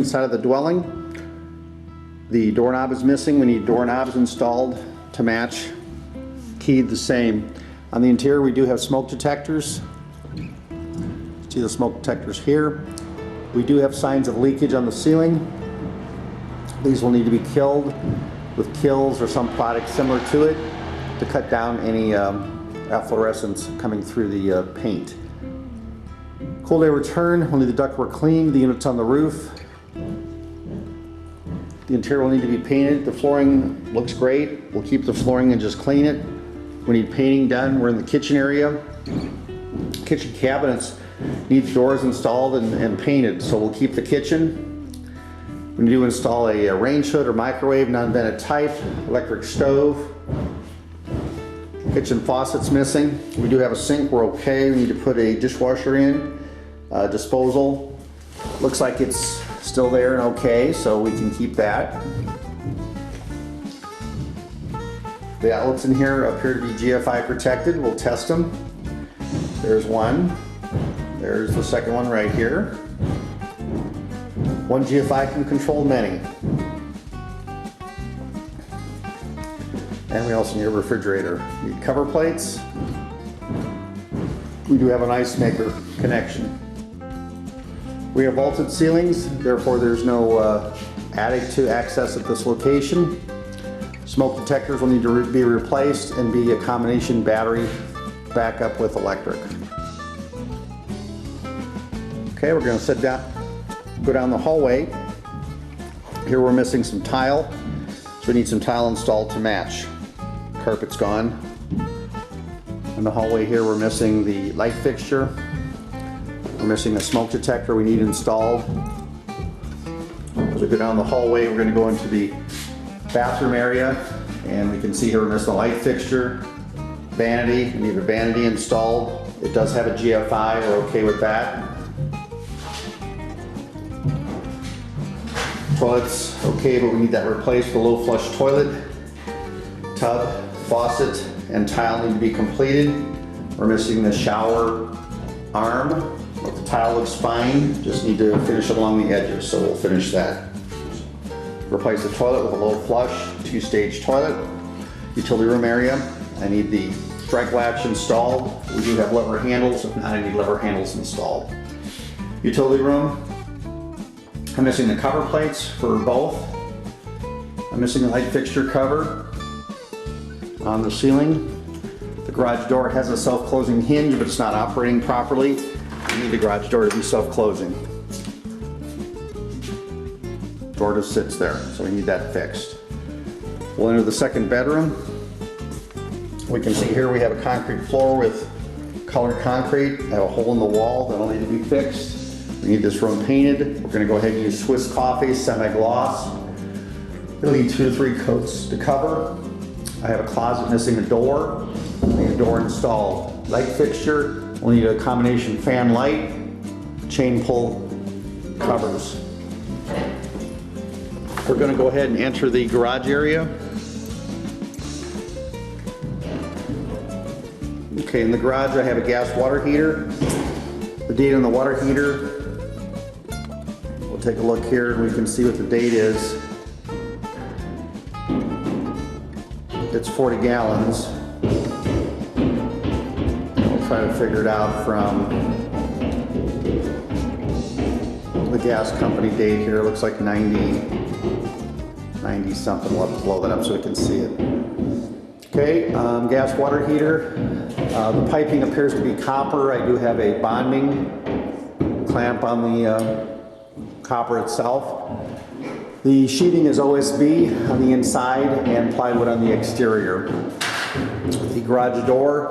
inside of the dwelling. The doorknob is missing. We need doorknobs installed to match. Keyed the same. On the interior we do have smoke detectors. See the smoke detectors here. We do have signs of leakage on the ceiling. These will need to be killed with kills or some product similar to it to cut down any efflorescence coming through the paint. Cold air return, only the ductwork cleaned, the units on the roof. The interior will need to be painted. The flooring looks great. We'll keep the flooring and just clean it. We need painting done. We're in the kitchen area. Kitchen cabinets need doors installed and painted, so we'll keep the kitchen. We need to install a range hood or microwave, non-vented type, electric stove. Kitchen faucet's missing. We do have a sink, we're okay. We need to put a dishwasher in. Disposal looks like it's still there and okay, so we can keep that. The outlets in here appear to be GFI protected. We'll test them. There's one. There's the second one right here. One GFI can control many. And we also need a refrigerator. We need cover plates. We do have an ice maker connection. We have vaulted ceilings, therefore there's no attic to access at this location. Smoke detectors will need to be replaced and be a combination battery backup with electric. Okay, we're going to go down the hallway. Here we're missing some tile, so we need some tile installed to match. Carpet's gone. In the hallway here we're missing the light fixture. We're missing a smoke detector we need installed. As we go down the hallway, we're going to go into the bathroom area, and we can see here we're missing a light fixture, vanity. We need a vanity installed. It does have a GFI, we're okay with that. Toilet's okay, but we need that replaced with a low flush toilet. Tub, faucet, and tile need to be completed. We're missing the shower arm. But the tile looks fine, just need to finish it along the edges, so we'll finish that. Replace the toilet with a low flush, 2-stage toilet. Utility room area, I need the strike latch installed. We do have lever handles, if not I need lever handles installed. Utility room, I'm missing the cover plates for both. I'm missing the light fixture cover on the ceiling. The garage door has a self-closing hinge, but it's not operating properly. We need the garage door to be self-closing. Door just sits there, so we need that fixed. We'll enter the second bedroom. We can see here we have a concrete floor with colored concrete. I have a hole in the wall that'll need to be fixed. We need this room painted. We're going to go ahead and use Swiss Coffee semi-gloss. It'll need 2 to 3 coats to cover. I have a closet missing a door. I need a door installed. Light fixture. We'll need a combination fan light, chain pull covers. We're going to go ahead and enter the garage area. Okay, in the garage I have a gas water heater. The date on the water heater, we'll take a look here and we can see what the date is. It's 40 gallons. Try to figure it out from the gas company date here. It looks like 90 something. We'll have to blow that up so we can see it. Okay, gas water heater. The piping appears to be copper. I do have a bonding clamp on the copper itself. The sheeting is OSB on the inside and plywood on the exterior. The garage door